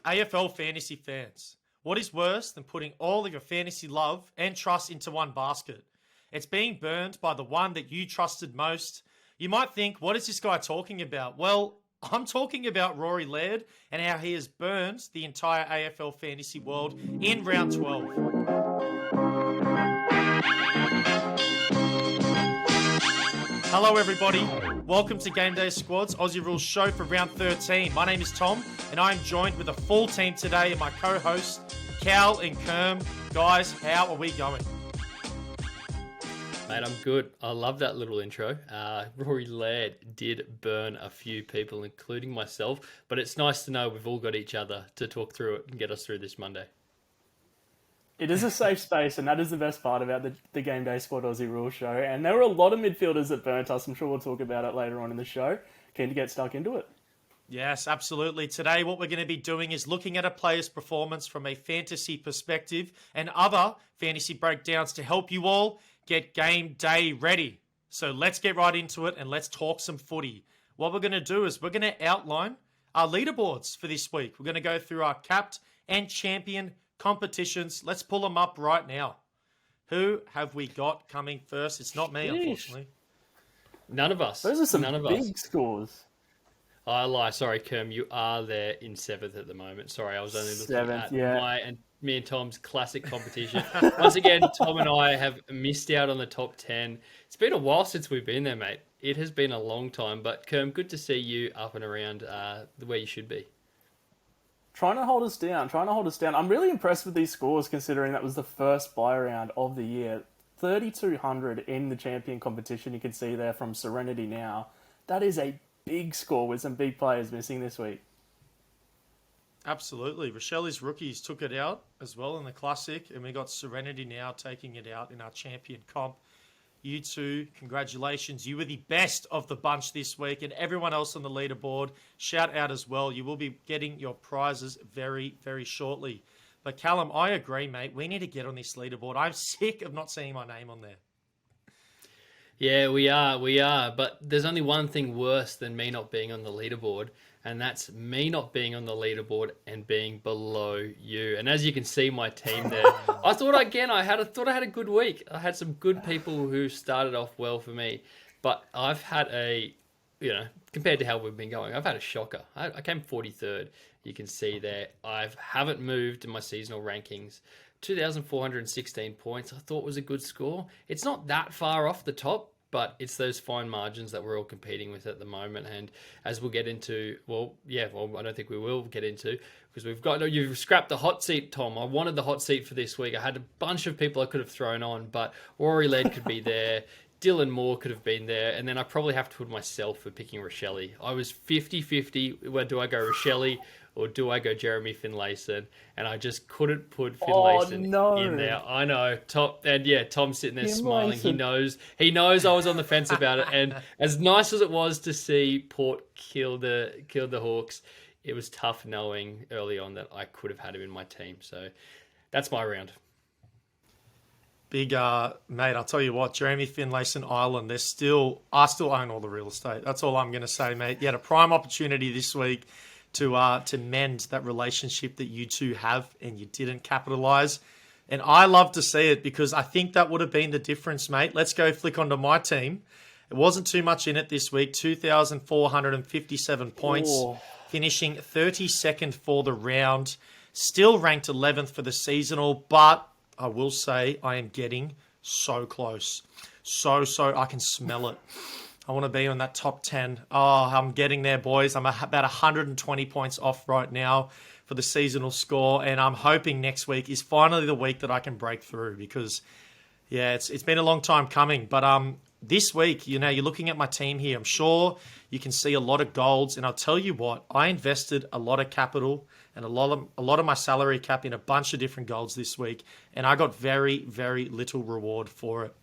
AFL fantasy fans, what is worse than putting all of your fantasy love and trust into one basket? It's being burned by the one that you trusted most. You might think, what is this guy talking about? Well, I'm talking about Rory Laird and how he has burned the entire AFL fantasy world in round 12. Hello, everybody. Welcome to GameDay Squad's Aussie Rule show for round 13. My name is Tom, and I am joined with a full team today and my co-hosts, Cal and Kerm. Guys, how are we going? Mate, I'm good. I love that little intro. Rory Laird did burn a few people, including myself, but it's nice to know we've all got each other to talk through it and get us through this Monday. It is a safe space, and that is the best part about the Game Day Squad Aussie Rule show. And there were a lot of midfielders that burnt us. I'm sure we'll talk about it later on in the show. Keen to get stuck into it. Yes, absolutely. Today, what we're going to be doing is looking at a player's performance from a fantasy perspective and other fantasy breakdowns to help you all get game day ready. So let's get right into it and let's talk some footy. What we're going to do is we're going to outline our leaderboards for this week. We're going to go through our capped and champion competitions. Let's pull them up right now. Who have we got coming first? It's not me, unfortunately. None of us. Those are some None of big us. scores. I lie. Sorry, Kerm. You are there in 7th at the moment. Sorry, I was only looking at me and Tom's classic competition. Once again, Tom and I have missed out on the top 10. It's been a while since we've been there, mate. It has been a long time. But, Kerm, good to see you up and around the way you should be. Trying to hold us down. I'm really impressed with these scores considering that was the first buy round of the year. 3,200 in the champion competition you can see there from Serenity now. That is a big score with some big players missing this week. Absolutely. Rochelle's rookies took it out as well in the Classic, and we got Serenity now taking it out in our champion comp. You two, congratulations. You were the best of the bunch this week, and everyone else on the leaderboard, shout out as well. You will be getting your prizes very, very shortly. But Callum, I agree, mate. We need to get on this leaderboard. I'm sick of not seeing my name on there. Yeah, we are. But there's only one thing worse than me not being on the leaderboard, and that's me not being on the leaderboard and being below you. And as you can see, my team there, I thought I had a good week. I had some good people who started off well for me, but I've had compared to how we've been going, I've had a shocker. I came 43rd. You can see there. I haven't moved in my seasonal rankings. 2,416 points, I thought was a good score. It's not that far off the top, but it's those fine margins that we're all competing with at the moment. And as we'll get into, I don't think we will get into, because you've scrapped the hot seat, Tom. I wanted the hot seat for this week. I had a bunch of people I could have thrown on, but Rory Laird could be there. Dylan Moore could have been there, and then I probably have to put myself for picking Rochelle. I was 50-50. Where do I go, Rochelle, or do I go Jeremy Finlayson? And I just couldn't put Finlayson in there. I know. Tom's sitting there smiling. He knows I was on the fence about it. And as nice as it was to see Port kill the Hawks, it was tough knowing early on that I could have had him in my team. So that's my round. Big, mate, I'll tell you what, Jeremy Finlayson Island, I still own all the real estate. That's all I'm going to say, mate. You had a prime opportunity this week to mend that relationship that you two have, and you didn't capitalize. And I love to see it because I think that would have been the difference, mate. Let's go flick onto my team. It wasn't too much in it this week, 2,457 points, finishing 32nd for the round, still ranked 11th for the seasonal, but I will say I am getting so close. So I can smell it. I want to be on that top 10. Oh, I'm getting there, boys. I'm about 120 points off right now for the seasonal score, and I'm hoping next week is finally the week that I can break through because, it's been a long time coming. But this week, you're looking at my team here. I'm sure you can see a lot of golds, and I'll tell you what, I invested a lot of capital and a lot of my salary cap in a bunch of different golds this week, and I got very, very little reward for it.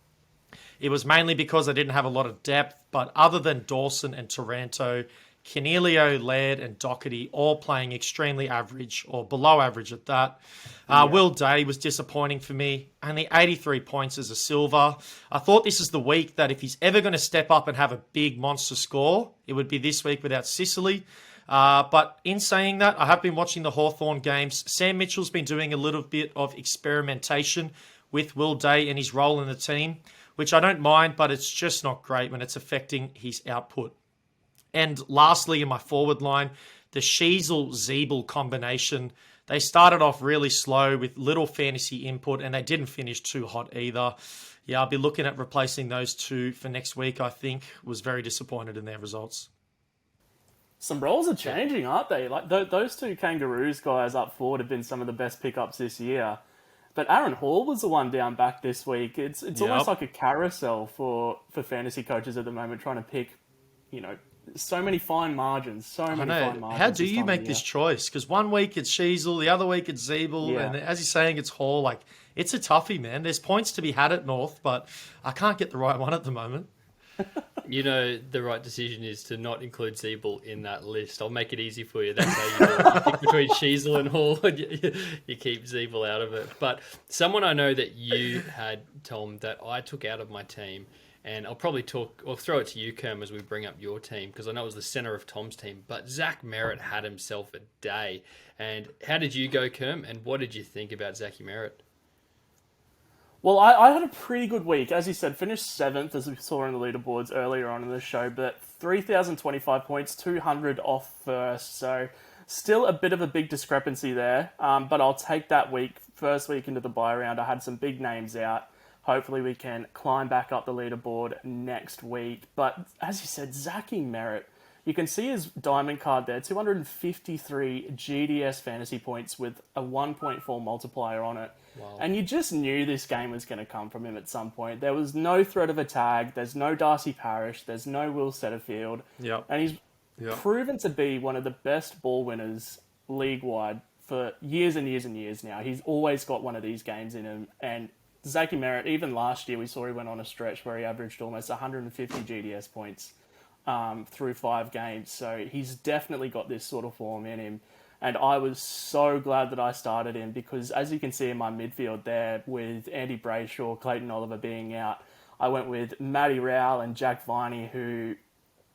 It was mainly because I didn't have a lot of depth, but other than Dawson and Taranto, Canelio, Laird, and Doherty all playing extremely average or below average at that. Will Day was disappointing for me. Only 83 points as a silver. I thought this is the week that if he's ever going to step up and have a big monster score, it would be this week without Sicily. But in saying that, I have been watching the Hawthorn games. Sam Mitchell's been doing a little bit of experimentation with Will Day and his role in the team, which I don't mind, but it's just not great when it's affecting his output. And lastly, in my forward line, the Sheasel-Zeeble combination. They started off really slow with little fantasy input, and they didn't finish too hot either. Yeah, I'll be looking at replacing those two for next week, I think. Was very disappointed in their results. Some roles are changing, aren't they? Like those two Kangaroos guys up forward have been some of the best pickups this year. But Aaron Hall was the one down back this week. It's almost like a carousel for fantasy coaches at the moment, trying to pick, so many fine margins. Fine margins. How do you make this choice? Because one week it's Sheasel, the other week it's Zeeble, and as you're saying, it's Hall. Like, it's a toughie, man. There's points to be had at North, but I can't get the right one at the moment. The right decision is to not include Zeeble in that list. I'll make it easy for you. That's how you do it. You pick between Sheasel and Hall, and you keep Zeeble out of it. But someone I know that you had, Tom, that I took out of my team, and I'll probably throw it to you, Kerm, as we bring up your team, because I know it was the center of Tom's team. But Zach Merritt had himself a day. And how did you go, Kerm? And what did you think about Zachy Merritt? Well, I had a pretty good week. As you said, finished 7th, as we saw on the leaderboards earlier on in the show, but 3,025 points, 200 off first. So still a bit of a big discrepancy there, but I'll take that week. First week into the buy round, I had some big names out. Hopefully we can climb back up the leaderboard next week. But as you said, Zachy Merritt, you can see his diamond card there, 253 GDS fantasy points with a 1.4 multiplier on it. Wow. And you just knew this game was going to come from him at some point. There was no threat of a tag. There's no Darcy Parish. There's no Will Setterfield. Yep. And he's proven to be one of the best ball winners league-wide for years and years and years now. He's always got one of these games in him. And Zachy Merritt, even last year, we saw he went on a stretch where he averaged almost 150 GDS points through 5 games. So he's definitely got this sort of form in him. And I was so glad that I started him because, as you can see in my midfield there, with Andy Brayshaw, Clayton Oliver being out, I went with Matty Rowell and Jack Viney, who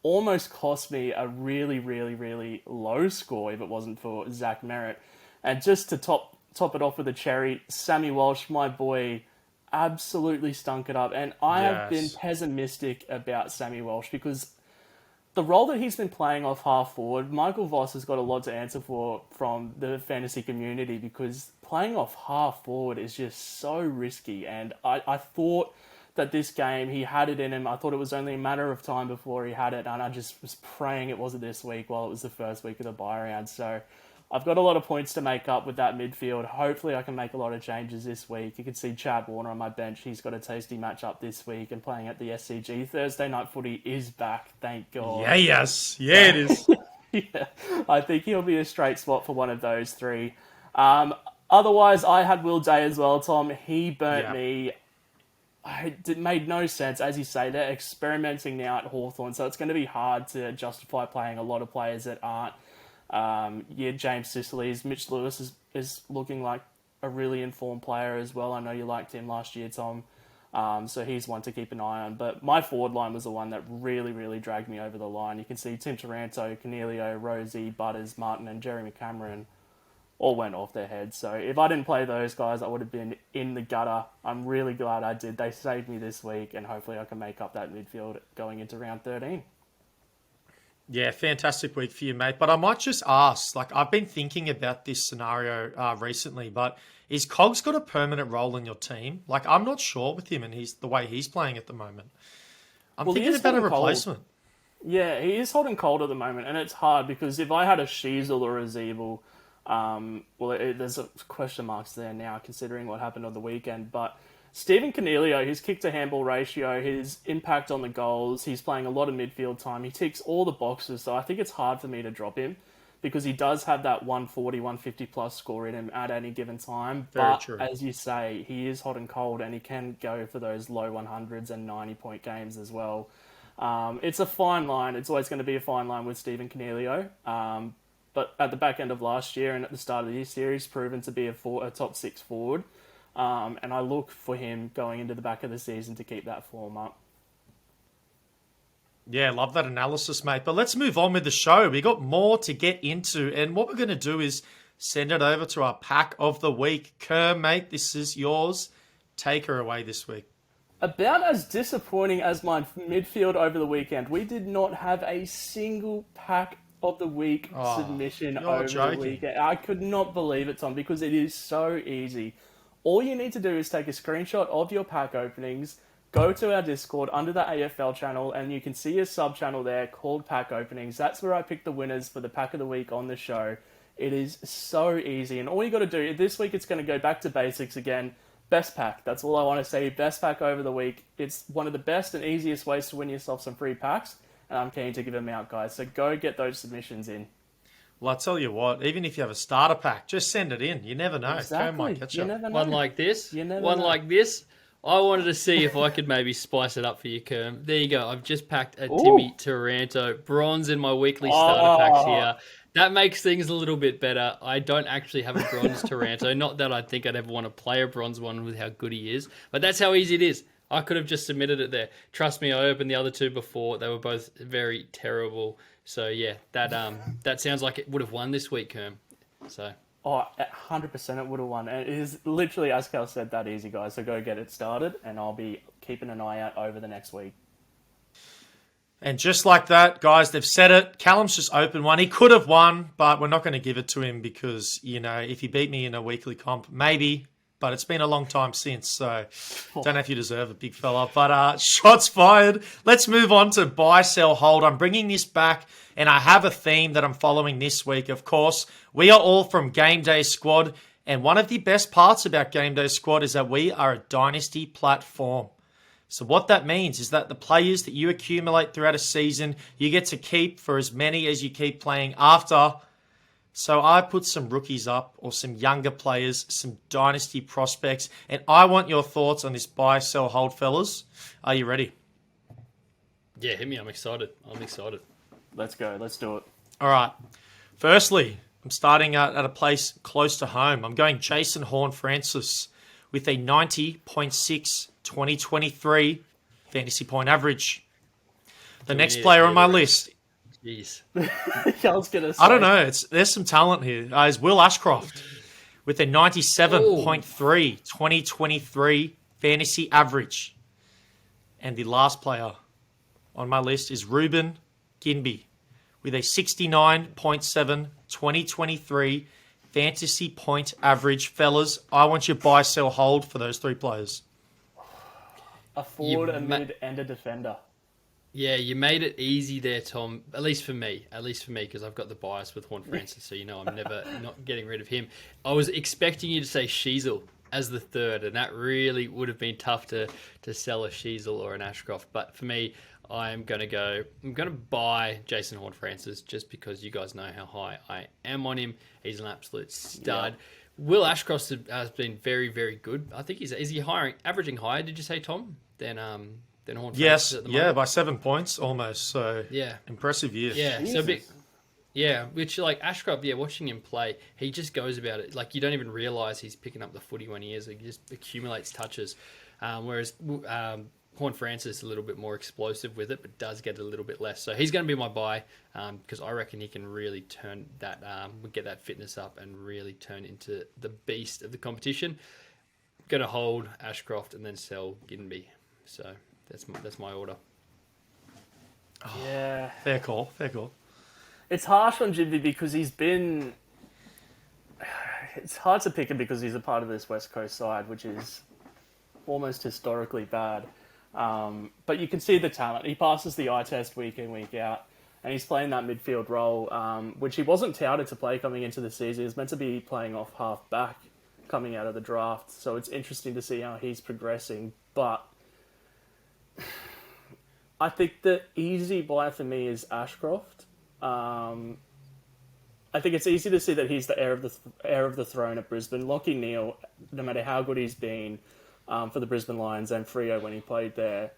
almost cost me a really, really, really low score if it wasn't for Zach Merritt. And just to top it off with a cherry, Sammy Walsh, my boy, absolutely stunk it up. And I have been pessimistic about Sammy Walsh because the role that he's been playing off half forward, Michael Voss has got a lot to answer for from the fantasy community because playing off half forward is just so risky. And I thought that this game, he had it in him. I thought it was only a matter of time before he had it. And I just was praying it wasn't this week while it was the first week of the buy round. So I've got a lot of points to make up with that midfield. Hopefully I can make a lot of changes this week. You can see Chad Warner on my bench. He's got a tasty matchup this week and playing at the SCG. Thursday Night Footy is back, thank God. Yeah, it is. Yeah, I think he'll be a straight spot for one of those 3. Otherwise, I had Will Day as well, Tom. He burnt me. It made no sense. As you say, they're experimenting now at Hawthorn, so it's going to be hard to justify playing a lot of players that aren't. James Sicily's. Mitch Lewis is looking like a really informed player as well. I know you liked him last year, Tom. So he's one to keep an eye on. But my forward line was the one that really, really dragged me over the line. You can see Tim Taranto, Cornelio, Rosie, Butters, Martin, and Jeremy Cameron all went off their heads. So if I didn't play those guys, I would have been in the gutter. I'm really glad I did. They saved me this week, and hopefully I can make up that midfield going into round 13. Yeah, fantastic week for you, mate. But I might just ask, I've been thinking about this scenario recently, but is Cogs got a permanent role in your team? I'm not sure with him and the way he's playing at the moment. I'm thinking about a replacement. Yeah, he is holding cold at the moment, and it's hard because if I had a Sheasel or a Zeeble, there's question marks there now considering what happened on the weekend, but Stephen Cornelio, his kick to handball ratio, his impact on the goals, he's playing a lot of midfield time. He ticks all the boxes, so I think it's hard for me to drop him because he does have that 140, 150 plus score in him at any given time. Very true. As you say, he is hot and cold and he can go for those low 100s and 90-point games as well. It's a fine line. It's always going to be a fine line with Stephen Cornelio. But at the back end of last year and at the start of this series, proven to be a top 6 forward. And I look for him going into the back of the season to keep that form up. Yeah, love that analysis, mate. But let's move on with the show. We got more to get into, and what we're going to do is send it over to our pack of the week. Kerr, mate, this is yours. Take her away this week. About as disappointing as my midfield over the weekend. We did not have a single pack of the week submission over the weekend. I could not believe it, Tom, because it is so easy. All you need to do is take a screenshot of your pack openings, go to our Discord under the AFL channel, and you can see a sub-channel there called Pack Openings. That's where I pick the winners for the pack of the week on the show. It is so easy, and all you got to do, this week it's going to go back to basics again. Best pack. That's all I want to say. Best pack over the week. It's one of the best and easiest ways to win yourself some free packs, and I'm keen to give them out, guys. So go get those submissions in. Well, I tell you what, even if you have a starter pack, just send it in. You never know. Exactly. You never know. One like this. Like this. I wanted to see if I could maybe spice it up for you, Kerm. There you go. I've just packed a Timmy Taranto bronze in my weekly starter packs here. That makes things a little bit better. I don't actually have a bronze Taranto. Not that I think I'd ever want to play a bronze one with how good he is. But that's how easy it is. I could have just submitted it there. Trust me, I opened the other two before. They were both very terrible. So, yeah, that sounds like it would have won this week, Kerm. So... 100% it would have won. And it is literally, as Cal said, that easy, guys. So go get it started, and I'll be keeping an eye out over the next week. And just like that, guys, they've said it. Callum's just opened one. He could have won, but we're not going to give it to him because, if he beat me in a weekly comp, maybe. But it's been a long time since, so don't know if you deserve it, big fella. But shots fired. Let's move on to buy, sell, hold. I'm bringing this back, and I have a theme that I'm following this week. Of course, we are all from GameDay Squad, and one of the best parts about GameDay Squad is that we are a dynasty platform. So what that means is that the players that you accumulate throughout a season, you get to keep for as many as you keep playing after. So I put some rookies up, or some younger players, some dynasty prospects, and I want your thoughts on this buy, sell, hold, fellas. Are you ready? Yeah, hit me. I'm excited. Let's go. Let's do it. All right. Firstly, I'm starting at a place close to home. I'm going Jason Horne-Francis with a 90.6 2023 fantasy point average. The next player on my list... Jeez. I was gonna say. I don't know. There's some talent here. Is Will Ashcroft with a 97.3 2023 fantasy average. And the last player on my list is Ruben Ginby with a 69.7 2023 fantasy point average. Fellas, I want you to buy, sell, hold for those three players. A forward, a mid, and a defender. Yeah, you made it easy there, Tom. At least for me, because I've got the bias with Horne-Francis, so I'm never not getting rid of him. I was expecting you to say Sheasel as the third, and that really would have been tough to sell a Sheasel or an Ashcroft. But for me, I'm going to buy Jason Horne-Francis just because you guys know how high I am on him. He's an absolute stud. Yeah. Will Ashcroft has been very, very good. I think is he averaging higher? Did you say, Tom? Than Horne-Francis. Yes, at the moment? By 7 points almost. So yeah, impressive year. Yeah, Jesus. So big. Yeah, which like Ashcroft, watching him play, he just goes about it. Like you don't even realise he's picking up the footy when he is. He just accumulates touches. Whereas Horne-Francis is a little bit more explosive with it, but does get a little bit less. So he's going to be my buy because I reckon he can really turn that, get that fitness up and really turn into the beast of the competition. Going to hold Ashcroft and then sell Ginby. So that's my order. Yeah. Fair call. It's harsh on Ginby because he's been... It's hard to pick him because he's a part of this West Coast side, which is almost historically bad. But you can see the talent. He passes the eye test week in, week out, and he's playing that midfield role, which he wasn't touted to play coming into the season. He was meant to be playing off half back coming out of the draft, so it's interesting to see how he's progressing. But I think the easy buy for me is Ashcroft. I think it's easy to see that he's the heir of the throne at Brisbane. Lachie Neale, no matter how good he's been for the Brisbane Lions and Freo when he played there,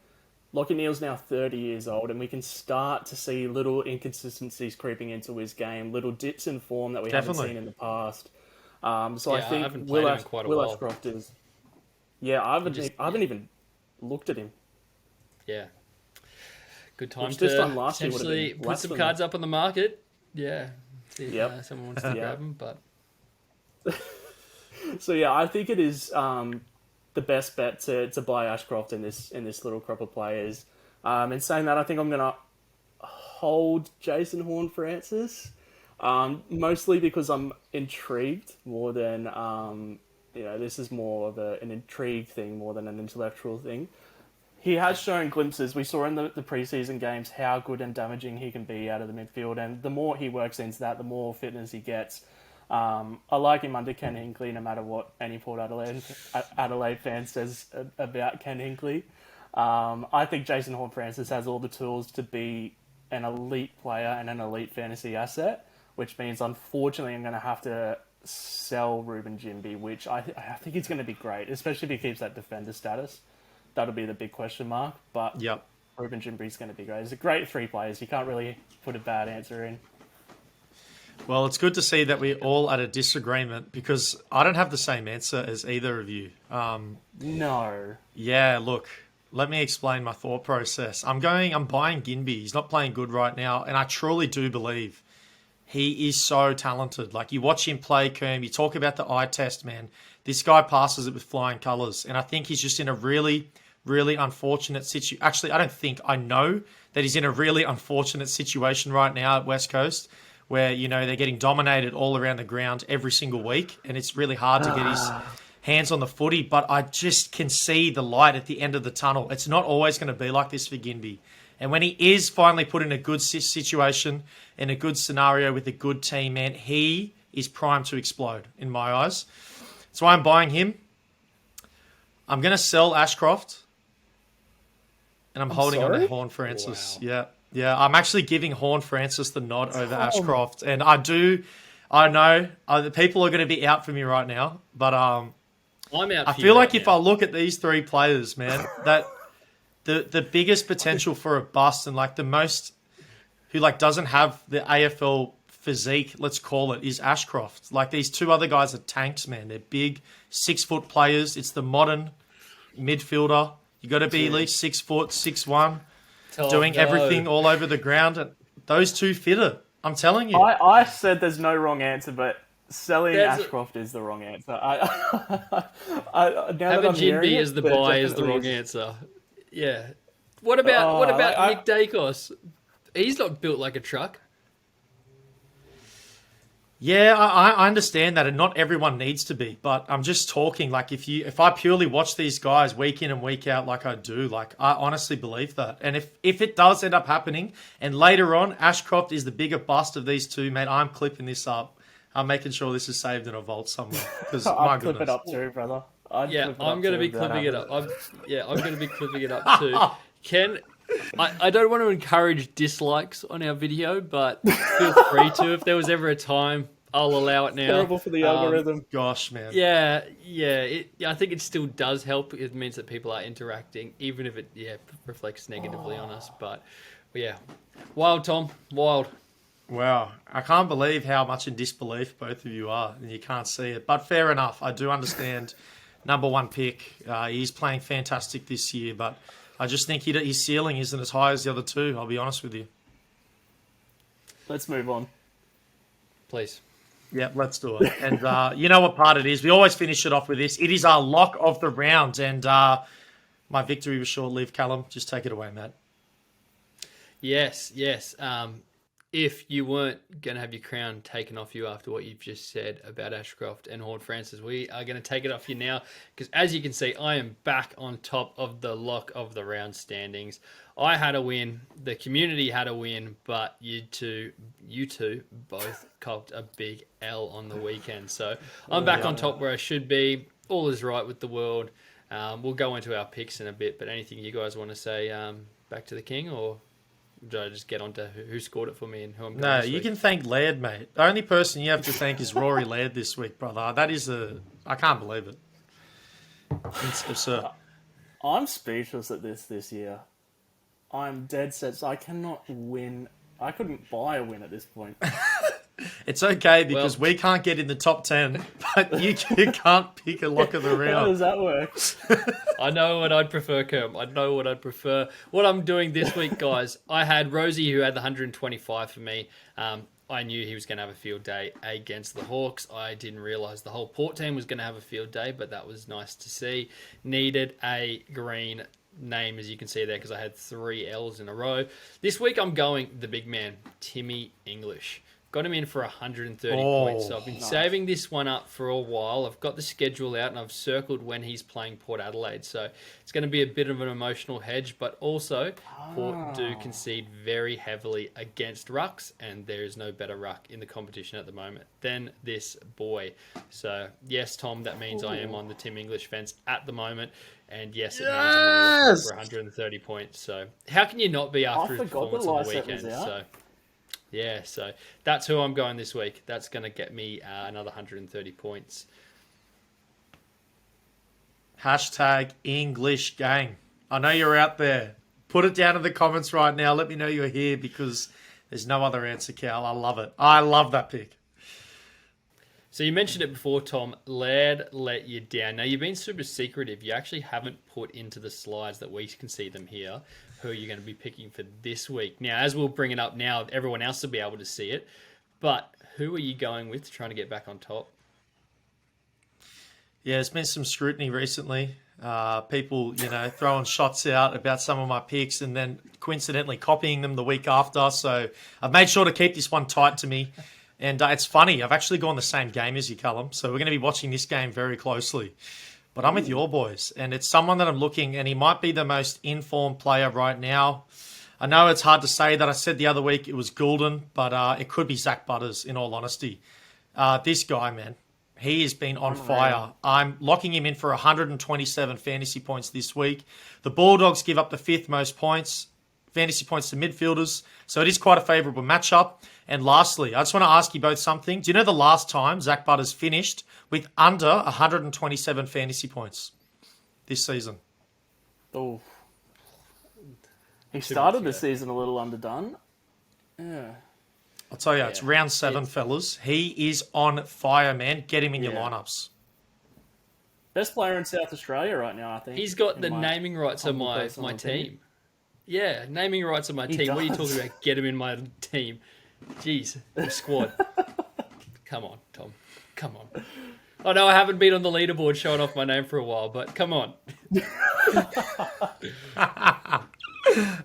Lachie Neale's now 30 years old, and we can start to see little inconsistencies creeping into his game, little dips in form that we haven't seen in the past. So I think Will Ashcroft is... Yeah, I haven't even looked at him. Yeah. good time Which this to time last year would have potentially been put less some than cards up on the market. Yeah, see if Yep. someone wants to grab them. But So yeah, I think it is the best bet to buy Ashcroft in this little crop of players. In saying that, I think I'm gonna hold Jason Horne-Francis, mostly because I'm intrigued more than this is more of an intrigue thing more than an intellectual thing. He has shown glimpses. We saw in the preseason games how good and damaging he can be out of the midfield, and the more he works into that, the more fitness he gets. I like him under Ken Hinkley, no matter what any Port Adelaide fan says about Ken Hinkley. I think Jason Horne-Francis has all the tools to be an elite player and an elite fantasy asset, which means, unfortunately, I'm going to have to sell Ruben Jimby, which I think he's going to be great, especially if he keeps that defender status. That'll be the big question mark, but Yep. Ruben Jimby's going to be great. He's a great three players. You can't really put a bad answer in. Well, it's good to see that we're all at a disagreement because I don't have the same answer as either of you. No. Yeah, look, let me explain my thought process. I'm buying Ginby. He's not playing good right now, and I truly do believe he is so talented. Like, you watch him play, Kerm, you talk about the eye test, man. This guy passes it with flying colours, and I think he's just in a really, really unfortunate situation. Actually, I know that he's in a really unfortunate situation right now at West Coast where, they're getting dominated all around the ground every single week, and it's really hard to get his hands on the footy, but I just can see the light at the end of the tunnel. It's not always going to be like this for Ginby. And when he is finally put in a good situation, in a good scenario with a good team, man, he is primed to explode in my eyes. That's why I'm buying him. I'm going to sell Ashcroft, and I'm holding on to Horne-Francis. Wow. Yeah. I'm actually giving Horne-Francis the nod over Ashcroft, and I know the people are going to be out for me right now, but I'm out. I feel like if I look at these three players, man, that the biggest potential for a bust and like the most who like doesn't have the AFL physique, let's call it, is Ashcroft. Like, these two other guys are tanks, man. They're big, 6 foot players. It's the modern midfielder. You got to be at least 6 foot, 6'1", doing everything all over the ground. And those two fit it. I'm telling you. I said there's no wrong answer, but selling Ashcroft is the wrong answer. Having Ginby as the buy is the wrong answer. Yeah. What about Nick Dacos? He's not built like a truck. Yeah, I understand that, and not everyone needs to be. But I'm just talking like if I purely watch these guys week in and week out, like I do, like I honestly believe that. And if it does end up happening, and later on Ashcroft is the bigger bust of these two, mate, I'm clipping this up. I'm making sure this is saved in a vault somewhere. Because I'll clip it up too, brother. I'm going to be clipping it up. I'm going to be clipping it up too. Ken, I don't want to encourage dislikes on our video, but feel free to. If there was ever a time, I'll allow it now. Terrible for the algorithm. Gosh, man. Yeah. I think it still does help. It means that people are interacting, even if it reflects negatively on us. But yeah, wild, Tom, wild. Wow, I can't believe how much in disbelief both of you are, and you can't see it. But fair enough. I do understand. Number one pick. He's playing fantastic this year, but I just think his ceiling isn't as high as the other two. I'll be honest with you. Let's move on. Please. Yeah, let's do it. And you know what part it is? We always finish it off with this. It is our lock of the round, and my victory was short-lived. Callum, just take it away, Matt. Yes. If you weren't going to have your crown taken off you after what you've just said about Ashcroft and Horne-Francis, we are going to take it off you now because, as you can see, I am back on top of the lock of the round standings. I had a win, the community had a win, but you two both copped a big L on the weekend. So I'm back on top where I should be. All is right with the world. We'll go into our picks in a bit, but anything you guys want to say back to the king, or do I just get on to who scored it for me and who I'm going No, this you week? can thank Laird, mate. The only person you have to thank is Rory Laird this week, brother. That is I can't believe it. It's absurd. I'm speechless at this year. I'm dead set. So I cannot win. I couldn't buy a win at this point. It's okay because we can't get in the top 10, but you can't pick a lock of the How round. does that work? I know what I'd prefer, Kerm. I know what I'd prefer. What I'm doing this week, guys, I had Rosie who had the 125 for me. I knew he was going to have a field day against the Hawks. I didn't realise the whole Port team was going to have a field day, but that was nice to see. Needed a green name, as you can see there, because I had 3 L's in a row. This week I'm going the big man, Timmy English. Got him in for 130 points. So I've been saving this one up for a while. I've got the schedule out and I've circled when he's playing Port Adelaide. So it's going to be a bit of an emotional hedge, but also Port do concede very heavily against rucks, and there is no better ruck in the competition at the moment than this boy. So yes, Tom, that means I am on the Tim English fence at the moment. And yes, it means I'm going to look for 130 points. So how can you not be after his performance on the weekend? So yeah, so that's who I'm going this week. That's going to get me another 130 points. Hashtag English gang. I know you're out there. Put it down in the comments right now. Let me know you're here because there's no other answer, Cal. I love it. I love that pick. So you mentioned it before, Tom. Laird let you down. Now, you've been super secretive. You actually haven't put into the slides that we can see them here who you're going to be picking for this week. Now, as we'll bring it up now, everyone else will be able to see it. But who are you going with trying to get back on top? Yeah, there's been some scrutiny recently. People, throwing shots out about some of my picks and then coincidentally copying them the week after. So I've made sure to keep this one tight to me. And it's funny, I've actually gone the same game as you, Callum. So we're going to be watching this game very closely. But I'm with your boys, and it's someone that I'm looking, and he might be the most informed player right now. I know it's hard to say that. I said the other week it was Goulden, but it could be Zach Butters, in all honesty. This guy, man, he has been on fire. I'm locking him in for 127 fantasy points this week. The Bulldogs give up the 5th most points, fantasy points to midfielders, so it is quite a favourable matchup. And lastly, I just want to ask you both something. Do you know the last time Zach Butters finished with under 127 fantasy points this season? Oh, he started the season a little underdone. Yeah. I'll tell you, it's round 7, fellas. He is on fire, man. Get him in your lineups. Best player in South Australia right now, I think. He's got the naming rights of my team. Yeah, naming rights of my team. What are you talking about? Get him in my team. Jeez, the squad. Come on, Tom. Come on. I know I haven't been on the leaderboard showing off my name for a while, but come on.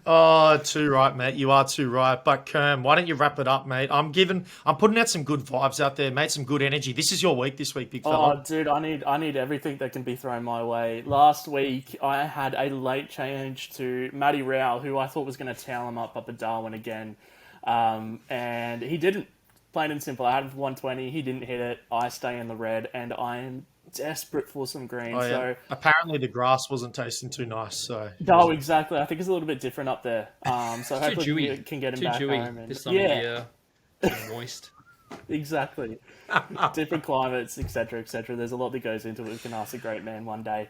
Oh, too right, mate. You are too right. But Kerm, why don't you wrap it up, mate? I'm putting out some good vibes out there, mate. Some good energy. This is your week this week, big fella. Oh, dude, I need everything that can be thrown my way. Last week, I had a late change to Matty Rowell, who I thought was going to towel him up at Darwin again. And he didn't. Plain and simple. I had him for 120. He didn't hit it. I stay in the red, and I am desperate for some green. Oh, yeah. So apparently the grass wasn't tasting too nice. So no, exactly. I think it's a little bit different up there. So hopefully we can get him too back dewy home. And, this time of year. Too moist. Exactly. Different climates, etc., etc. There's a lot that goes into it. We can ask a great man one day.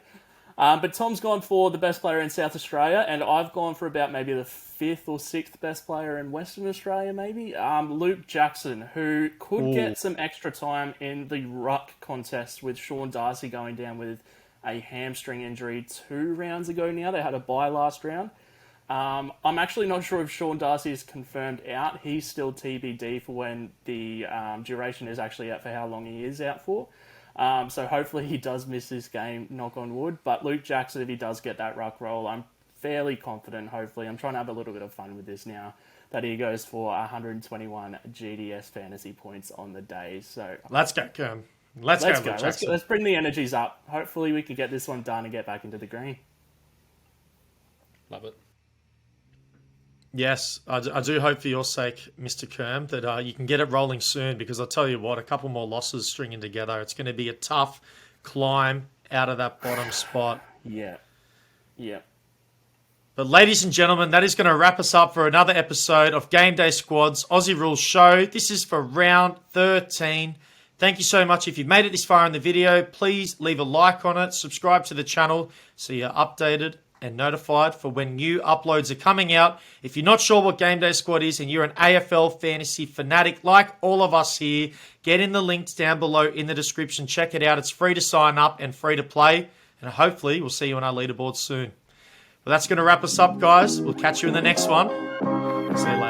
But Tom's gone for the best player in South Australia, and I've gone for about maybe the 5th or 6th best player in Western Australia, maybe. Luke Jackson, who could get some extra time in the ruck contest with Sean Darcy going down with a hamstring injury 2 rounds ago now. They had a bye last round. I'm actually not sure if Sean Darcy is confirmed out. He's still TBD for when the duration is actually out for how long he is out for. So hopefully he does miss this game, knock on wood. But Luke Jackson, if he does get that ruck roll, I'm fairly confident, hopefully. I'm trying to have a little bit of fun with this now, that he goes for 121 GDS fantasy points on the day. So let's go, Kerm. Let's go. Let's bring the energies up. Hopefully we can get this one done and get back into the green. Love it. Yes, I do hope for your sake, Mr. Kerm, that you can get it rolling soon, because I'll tell you what, a couple more losses stringing together, it's going to be a tough climb out of that bottom spot. Yeah. But ladies and gentlemen, that is going to wrap us up for another episode of Game Day Squad's Aussie Rule Show. This is for round 13. Thank you so much. If you've made it this far in the video, please leave a like on it, subscribe to the channel so you're updated and notified for when new uploads are coming out. If you're not sure what Game Day Squad is and you're an AFL fantasy fanatic like all of us here, get in the links down below in the description. Check it out. It's free to sign up and free to play. And hopefully we'll see you on our leaderboard soon. Well, that's going to wrap us up, guys. We'll catch you in the next one. See you later.